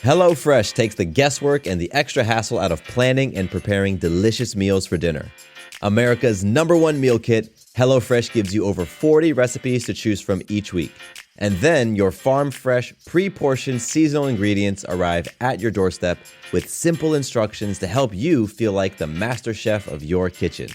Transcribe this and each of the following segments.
HelloFresh takes the guesswork and the extra hassle out of planning and preparing delicious meals for dinner. America's #1 meal kit, HelloFresh gives you over 40 recipes to choose from each week. And then your farm-fresh, pre-portioned seasonal ingredients arrive at your doorstep with simple instructions to help you feel like the master chef of your kitchen.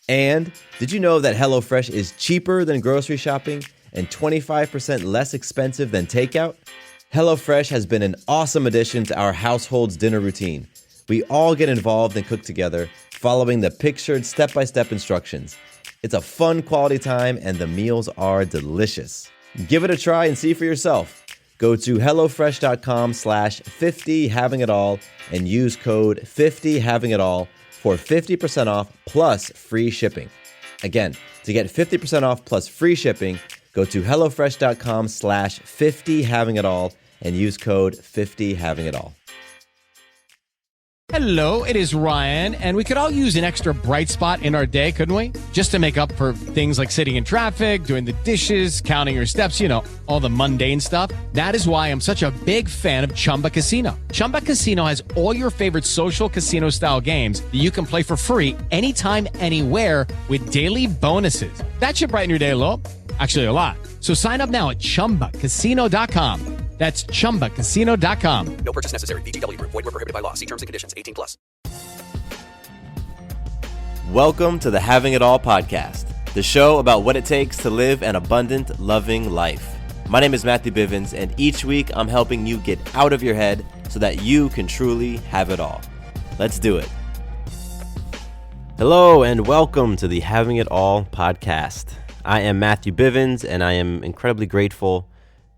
And did you know that HelloFresh is cheaper than grocery shopping and 25% less expensive than takeout? HelloFresh has been an awesome addition to our household's dinner routine. We all get involved and cook together, following the pictured step-by-step instructions. It's a fun quality time and the meals are delicious. Give it a try and see for yourself. Go to HelloFresh.com/50havingitall and use code 50havingitall for 50% off plus free shipping. Again, to get 50% off plus free shipping, go to HelloFresh.com/50havingitall and use code 50havingitall. Hello, it is Ryan, and we could all use an extra bright spot in our day, couldn't we? Just to make up for things like sitting in traffic, doing the dishes, counting your steps, all the mundane stuff. That is why I'm such a big fan of Chumba Casino. Chumba Casino has all your favorite social casino-style games that you can play for free anytime, anywhere with daily bonuses. That should brighten your day a little. Actually, a lot. So sign up now at ChumbaCasino.com. That's ChumbaCasino.com. No purchase necessary. VGW Group. Void where prohibited by law. See terms and conditions. 18+. Welcome to the Having It All podcast, the show about what it takes to live an abundant, loving life. My name is Matthew Bivens, and each week I'm helping you get out of your head so that you can truly have it all. Let's do it. Hello, and welcome to the Having It All podcast. I am Matthew Bivens, and I am incredibly grateful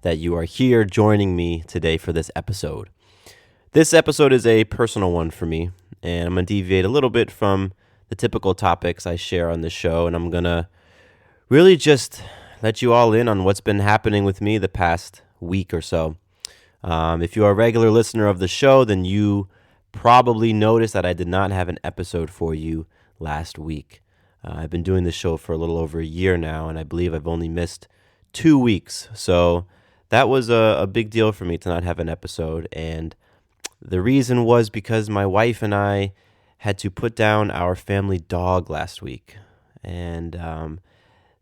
that you are here joining me today for this episode. This episode is a personal one for me, and I'm going to deviate a little bit from the typical topics I share on this show, and I'm going to really just let you all in on what's been happening with me the past week or so. If you are a regular listener of the show, then you probably noticed that I did not have an episode for you last week. I've been doing this show for a little over a year now, and I believe I've only missed 2 weeks, so that was a big deal for me to not have an episode, and the reason was because my wife and I had to put down our family dog last week, and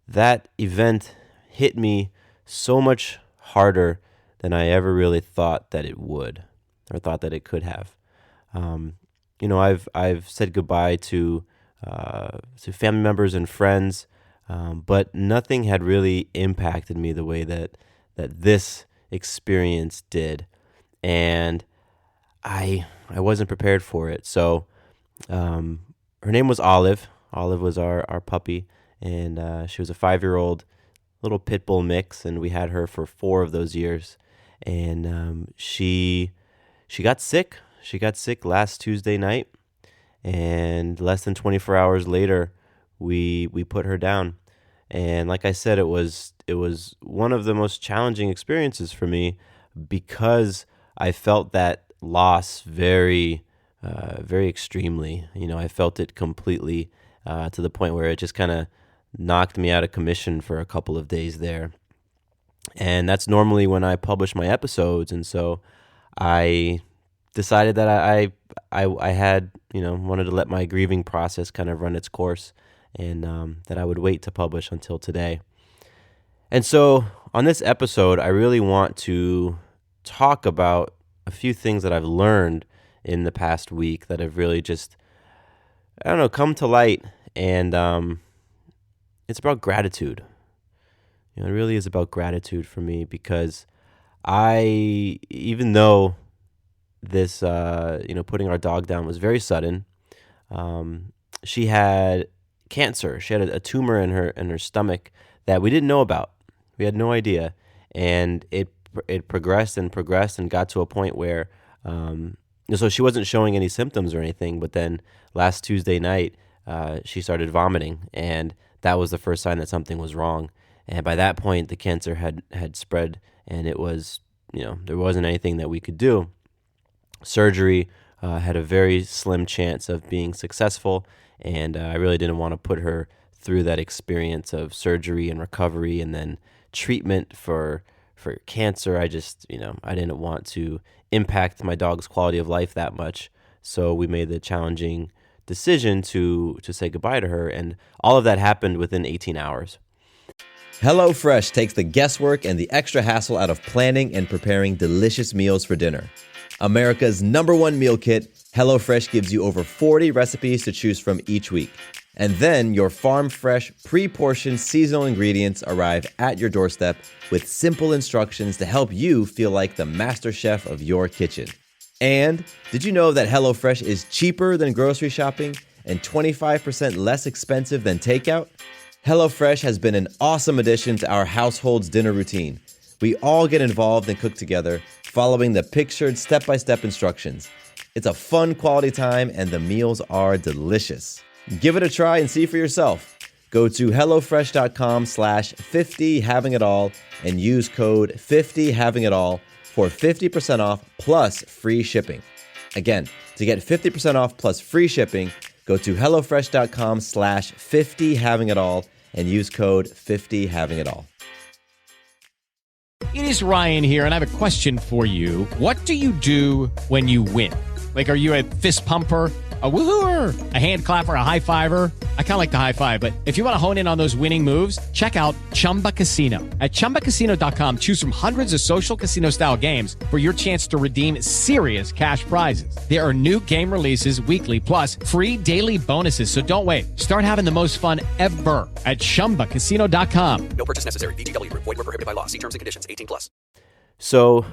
that event hit me so much harder than I ever really thought that it would, or thought that it could have. I've said goodbye to family members and friends, but nothing had really impacted me the way that this experience did, and I wasn't prepared for it. So her name was Olive. Olive was our puppy, and she was a 5-year-old little pitbull mix, and we had her for 4 of those years. And she got sick. She got sick last Tuesday night, and less than 24 hours later, we put her down. And like I said, it was one of the most challenging experiences for me because I felt that loss very extremely. I felt it completely to the point where it just kind of knocked me out of commission for a couple of days there. And that's normally when I publish my episodes. And so I decided that I had, wanted to let my grieving process kind of run its course, and that I would wait to publish until today. And so on this episode, I really want to talk about a few things that I've learned in the past week that have really just, come to light. And it's about gratitude. It really is about gratitude for me, because even though this, putting our dog down was very sudden, she had cancer. She had a tumor in her stomach that we didn't know about. We had no idea, and it progressed and got to a point where, so she wasn't showing any symptoms or anything. But then last Tuesday night, she started vomiting, and that was the first sign that something was wrong. And by that point, the cancer had spread, and it was, there wasn't anything that we could do. Surgery had a very slim chance of being successful, and I really didn't want to put her through that experience of surgery and recovery and then treatment for for cancer. I just, I didn't want to impact my dog's quality of life that much. So we made the challenging decision to say goodbye to her. And all of that happened within 18 hours. HelloFresh takes the guesswork and the extra hassle out of planning and preparing delicious meals for dinner. America's #1 meal kit, HelloFresh gives you over 40 recipes to choose from each week. And then your farm-fresh, pre-portioned seasonal ingredients arrive at your doorstep with simple instructions to help you feel like the master chef of your kitchen. And did you know that HelloFresh is cheaper than grocery shopping and 25% less expensive than takeout? HelloFresh has been an awesome addition to our household's dinner routine. We all get involved and cook together, following the pictured step-by-step instructions. It's a fun quality time, and the meals are delicious. Give it a try and see for yourself. Go to HelloFresh.com/50havingitall and use code 50havingitall for 50% off plus free shipping. Again, to get 50% off plus free shipping, go to HelloFresh.com/50havingitall and use code 50havingitall. It is Ryan here, and I have a question for you. What do you do when you win? Like, are you a fist pumper, a woohooer, a hand clapper, a high fiver? I kind of like the high five, but if you want to hone in on those winning moves, check out Chumba Casino. At ChumbaCasino.com, choose from hundreds of social casino-style games for your chance to redeem serious cash prizes. There are new game releases weekly, plus free daily bonuses. So don't wait. Start having the most fun ever at ChumbaCasino.com. No purchase necessary. VGW Group. Void where prohibited by law. See terms and conditions. 18+. So,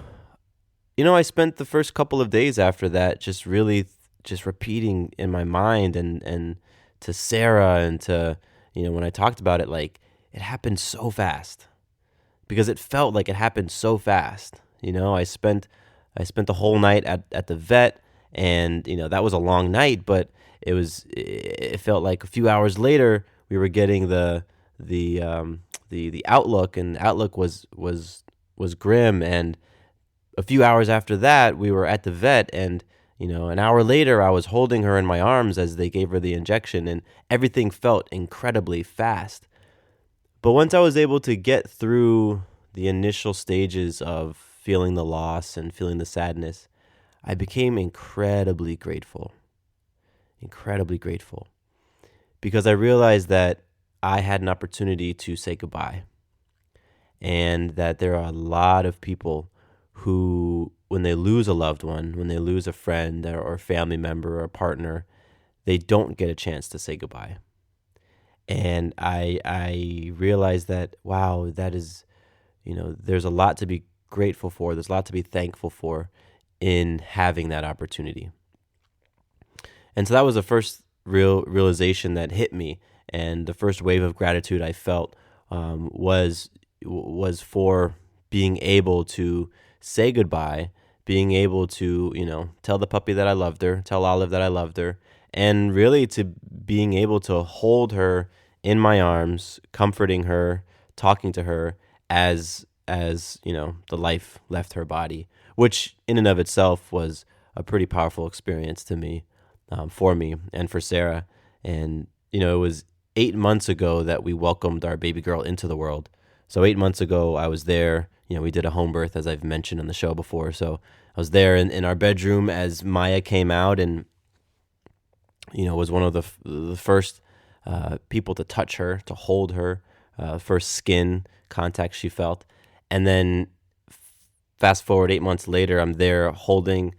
I spent the first couple of days after that just really just repeating in my mind and to Sarah and to, when I talked about it, like, it happened so fast because it felt like it happened so fast. I spent the whole night at the vet, and, that was a long night, but it felt like a few hours later we were getting the outlook, and the outlook was grim. And a few hours after that, we were at the vet, and an hour later, I was holding her in my arms as they gave her the injection, and everything felt incredibly fast. But once I was able to get through the initial stages of feeling the loss and feeling the sadness, I became incredibly grateful, because I realized that I had an opportunity to say goodbye, and that there are a lot of people who, when they lose a loved one, when they lose a friend or family member or a partner, they don't get a chance to say goodbye. And I realized that, wow, that is, there's a lot to be grateful for. There's a lot to be thankful for in having that opportunity. And so that was the first realization that hit me. And the first wave of gratitude I felt was for being able to say goodbye, being able to, tell the puppy that I loved her, tell Olive that I loved her, and really to being able to hold her in my arms, comforting her, talking to her as the life left her body, which in and of itself was a pretty powerful experience to me, for me and for Sarah. And, it was 8 months ago that we welcomed our baby girl into the world. So 8 months ago, I was there. We did a home birth, as I've mentioned on the show before. So I was there in our bedroom as Maya came out, and, was one of the first people to touch her, to hold her, first skin contact she felt. And then fast forward 8 months later, I'm there holding,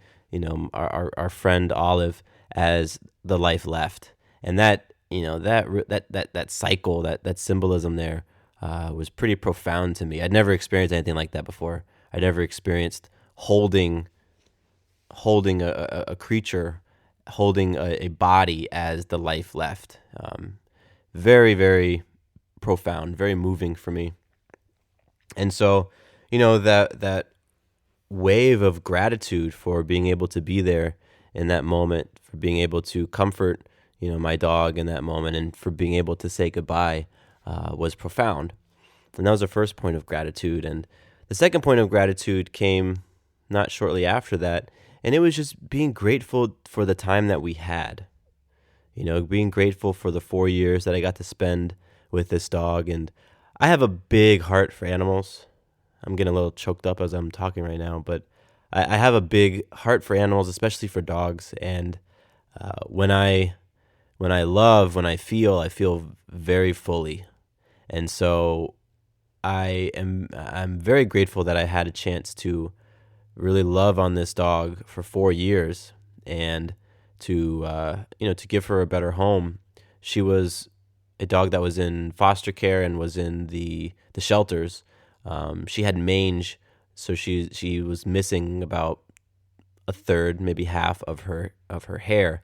our friend Olive as the life left. And that, that cycle, that symbolism there, was pretty profound to me. I'd never experienced anything like that before. I'd never experienced holding a creature, holding a body as the life left. Very, very profound, very moving for me. And so, that wave of gratitude for being able to be there in that moment, for being able to comfort, my dog in that moment, and for being able to say goodbye, was profound. And that was the first point of gratitude. And the second point of gratitude came not shortly after that, and it was just being grateful for the time that we had. Being grateful for the 4 years that I got to spend with this dog. And I have a big heart for animals. I'm getting a little choked up as I'm talking right now, but I have a big heart for animals, especially for dogs. And when I I feel very fully. And so I'm very grateful that I had a chance to really love on this dog for 4 years, and to to give her a better home. She was a dog that was in foster care and was in the shelters. She had mange, so she was missing about a third, maybe half of her hair.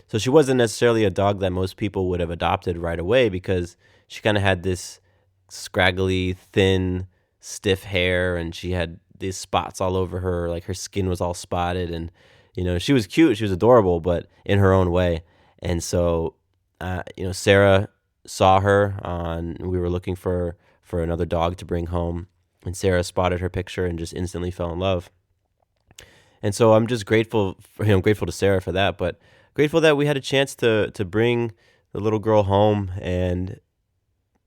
So she wasn't necessarily a dog that most people would have adopted right away, because she kind of had this scraggly, thin, stiff hair, and she had these spots all over her, like her skin was all spotted, and she was cute, she was adorable, but in her own way. And so Sarah saw her we were looking for another dog to bring home, and Sarah spotted her picture and just instantly fell in love. And so I'm just grateful to Sarah for that, but grateful that we had a chance to bring the little girl home and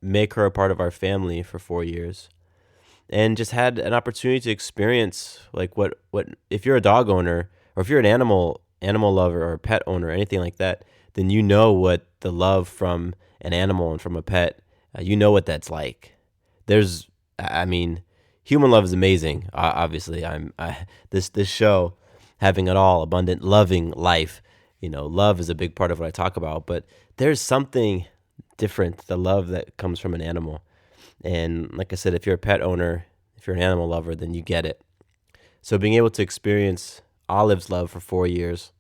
make her a part of our family for 4 years, and just had an opportunity to experience like what if you're a dog owner, or if you're an animal lover or a pet owner or anything like that, then you know what the love from an animal and from a pet, what that's like. Human love is amazing. Obviously, this show, having it all, abundant, loving life. Love is a big part of what I talk about, but there's something different, the love that comes from an animal. And like I said, if you're a pet owner, if you're an animal lover, then you get it. So being able to experience Olive's love for 4 years,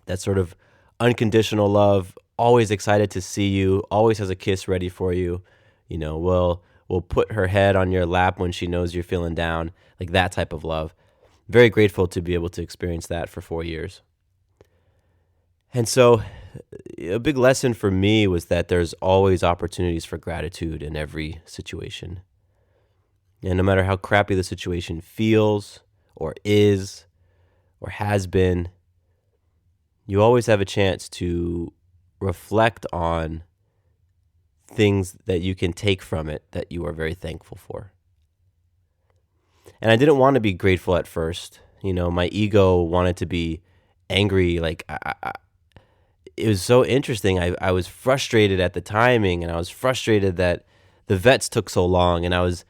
that sort of unconditional love, always excited to see you, always has a kiss ready for you, will put her head on your lap when she knows you're feeling down, like that type of love. Very grateful to be able to experience that for 4 years. And so a big lesson for me was that there's always opportunities for gratitude in every situation. And no matter how crappy the situation feels or is or has been, you always have a chance to reflect on things that you can take from it that you are very thankful for. And I didn't want to be grateful at first. My ego wanted to be angry. Like, it was so interesting. I was frustrated at the timing, and I was frustrated that the vets took so long, and I was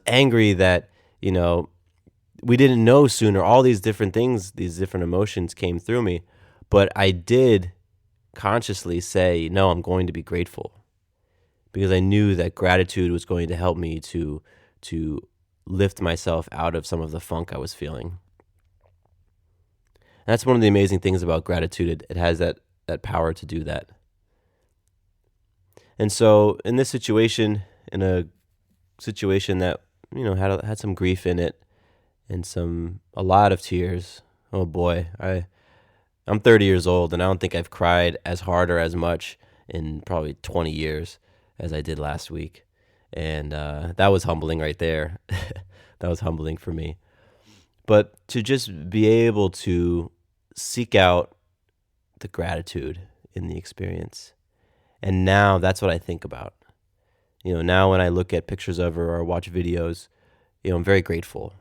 angry that, we didn't know sooner. All these different things, these different emotions came through me. But I did consciously say, no, I'm going to be grateful, because I knew that gratitude was going to help me to lift myself out of some of the funk I was feeling. And that's one of the amazing things about gratitude. It has that power to do that. And so in this situation, in a situation that, had some grief in it and a lot of tears. Oh boy, I'm 30 years old, and I don't think I've cried as hard or as much in probably 20 years as I did last week. And that was humbling right there. That was humbling for me. But to just be able to seek out the gratitude in the experience. And now that's what I think about. Now when I look at pictures of her or watch videos, I'm very grateful.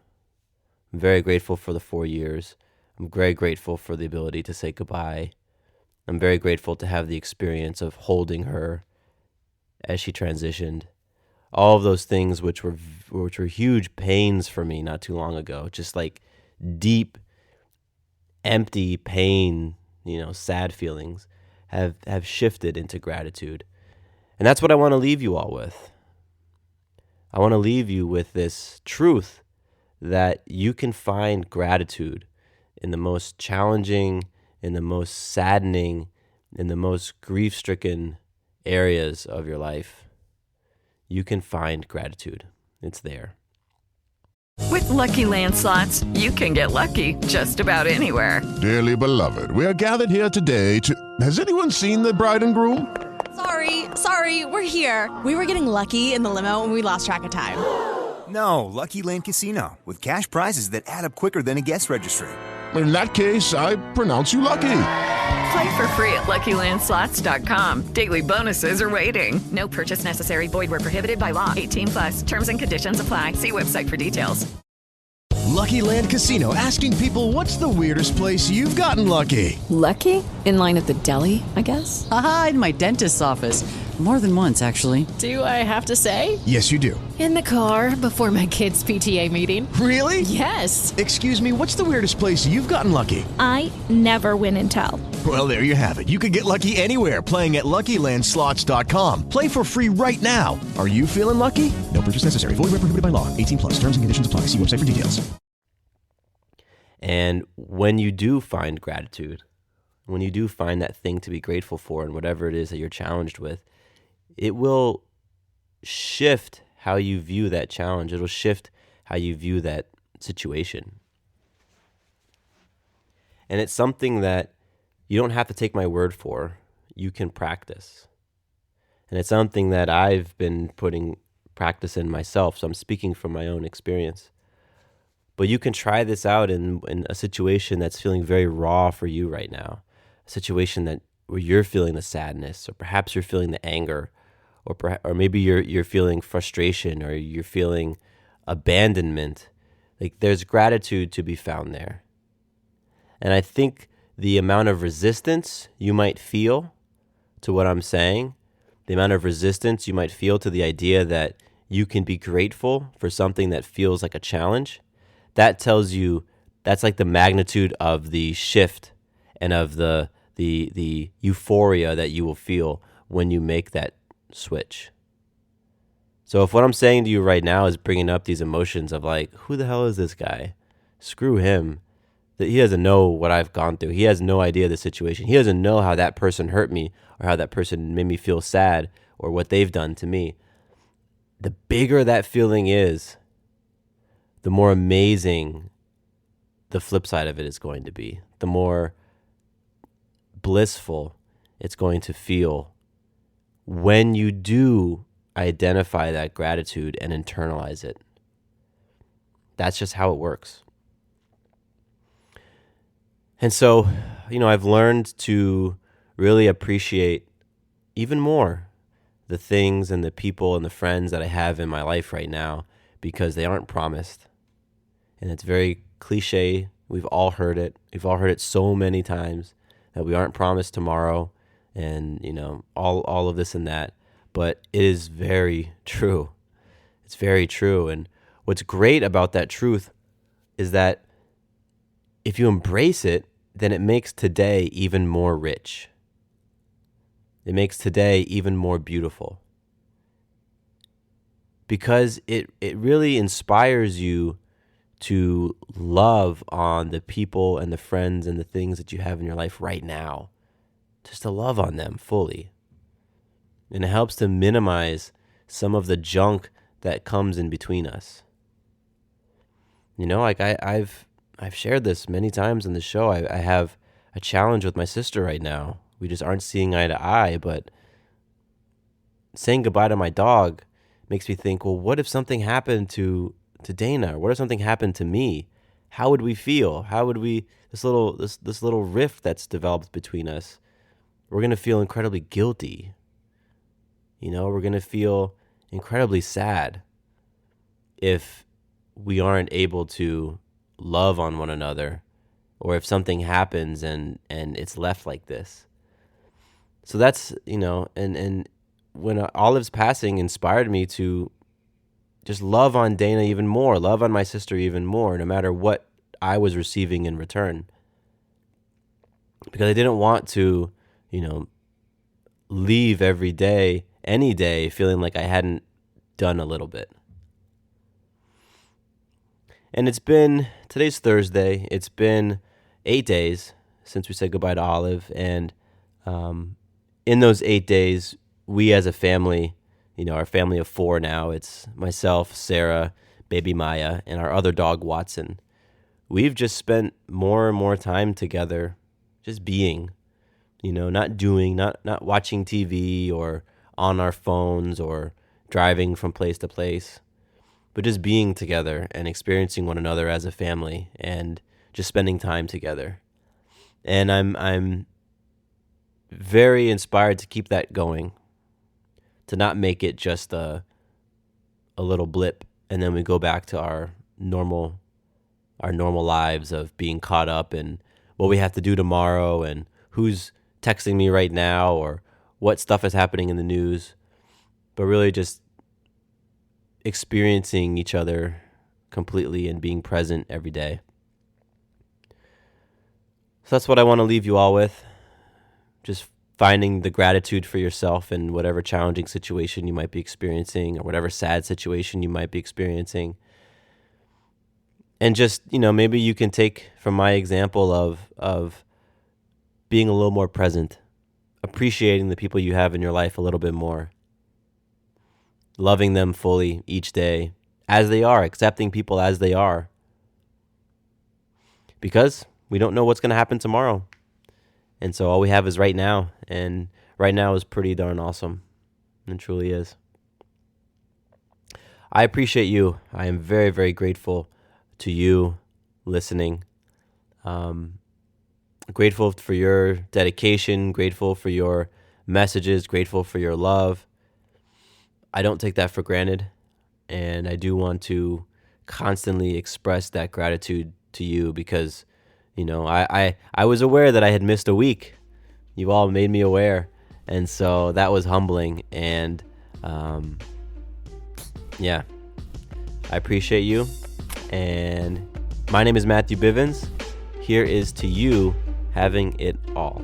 I'm very grateful for the 4 years. I'm very grateful for the ability to say goodbye. I'm very grateful to have the experience of holding her as she transitioned. All of those things which were huge pains for me not too long ago, just like deep, empty pain, sad feelings, have shifted into gratitude. And that's what I want to leave you all with. I want to leave you with this truth that you can find gratitude in the most challenging, in the most saddening, in the most grief-stricken areas of your life. You can find gratitude. It's there. With Lucky Land Slots, you can get lucky just about anywhere. Dearly beloved, we are gathered here today to... Has anyone seen the bride and groom? Sorry, we're here. We were getting lucky in the limo and we lost track of time. No, Lucky Land Casino, with cash prizes that add up quicker than a guest registry. In that case, I pronounce you lucky. Play for free at LuckyLandSlots.com. Daily bonuses are waiting. No purchase necessary. Void where prohibited by law. 18 plus. Terms and conditions apply. See website for details. Lucky Land Casino, asking people, what's the weirdest place you've gotten lucky? Lucky? In line at the deli, I guess? Aha, in my dentist's office. More than once, actually. Do I have to say? Yes, you do. In the car before my kids' PTA meeting. Really? Yes. Excuse me, what's the weirdest place you've gotten lucky? I never win and tell. Well, there you have it. You can get lucky anywhere, playing at LuckyLandSlots.com. Play for free right now. Are you feeling lucky? No purchase necessary. Void where prohibited by law. 18 plus. Terms and conditions apply. See website for details. And when you do find gratitude, when you do find that thing to be grateful for and whatever it is that you're challenged with, it will shift how you view that challenge. It'll shift how you view that situation. And it's something that you don't have to take my word for. You can practice. And it's something that I've been putting practice in myself, so I'm speaking from my own experience. But you can try this out in a situation that's feeling very raw for you right now, a situation where you're feeling the sadness, or perhaps you're feeling the anger, or maybe you're feeling frustration, or you're feeling abandonment. Like, there's gratitude to be found there. And I think the amount of resistance you might feel to what I'm saying, the amount of resistance you might feel to the idea that you can be grateful for something that feels like a challenge, that tells you that's like the magnitude of the shift and of the euphoria that you will feel when you make that switch. So if what I'm saying to you right now is bringing up these emotions of like, who the hell is this guy? Screw him. That he doesn't know what I've gone through. He has no idea of the situation. He doesn't know how that person hurt me, or how that person made me feel sad, or what they've done to me. The bigger that feeling is, the more amazing the flip side of it is going to be. The more blissful it's going to feel when you do identify that gratitude and internalize it. That's just how it works. And so, I've learned to really appreciate even more the things and the people and the friends that I have in my life right now, because they aren't promised. And it's very cliche. We've all heard it. We've all heard it so many times that we aren't promised tomorrow, and all of this and that. But it is very true. It's very true. And what's great about that truth is that if you embrace it, then it makes today even more rich. It makes today even more beautiful. Because it really inspires you to love on the people and the friends and the things that you have in your life right now. Just to love on them fully. And it helps to minimize some of the junk that comes in between us. I've shared this many times in the show. I have a challenge with my sister right now. We just aren't seeing eye to eye, but saying goodbye to my dog makes me think, well, what if something happened to Dana? Or what if something happened to me? How would we feel? How would we, this little rift that's developed between us, we're going to feel incredibly guilty. We're going to feel incredibly sad if we aren't able to love on one another, or if something happens and it's left like this. So that's, and when Olive's passing inspired me to just love on Dana even more, love on my sister even more, no matter what I was receiving in return. Because I didn't want to, leave every day, any day, feeling like I hadn't done a little bit. And today's Thursday, it's been 8 days since we said goodbye to Olive. And in those 8 days, we as a family, our family of 4 now, it's myself, Sarah, baby Maya, and our other dog, Watson. We've just spent more and more time together, just being, not doing, not watching TV or on our phones or driving from place to place, but just being together and experiencing one another as a family and just spending time together. And I'm very inspired to keep that going, to not make it just a little blip and then we go back to our normal lives of being caught up in what we have to do tomorrow and who's texting me right now or what stuff is happening in the news, but really just experiencing each other completely and being present every day. So that's what I want to leave you all with. Just finding the gratitude for yourself in whatever challenging situation you might be experiencing or whatever sad situation you might be experiencing. And just, maybe you can take from my example of being a little more present, appreciating the people you have in your life a little bit more, loving them fully each day as they are, accepting people as they are. Because we don't know what's going to happen tomorrow. And so all we have is right now. And right now is pretty darn awesome. It truly is. I appreciate you. I am very, very grateful to you listening. Grateful for your dedication. Grateful for your messages. Grateful for your love. I don't take that for granted. And I do want to constantly express that gratitude to you because I was aware that I had missed a week. You all made me aware. And so that was humbling. And I appreciate you. And my name is Matthew Bivens. Here is to you having it all.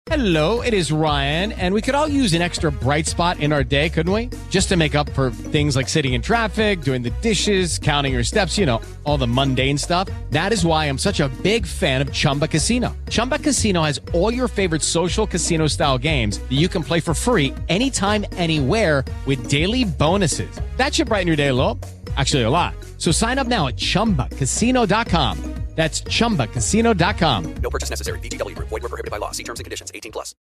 Hello, it is Ryan, and we could all use an extra bright spot in our day, couldn't we? Just to make up for things like sitting in traffic, doing the dishes, counting your steps, all the mundane stuff. That is why I'm such a big fan of Chumba Casino. Chumba Casino has all your favorite social casino-style games that you can play for free anytime, anywhere with daily bonuses. That should brighten your day a little. Actually, a lot. So sign up now at ChumbaCasino.com. That's ChumbaCasino.com. No purchase necessary. VGW Group. Void where prohibited by law. See terms and conditions. 18+.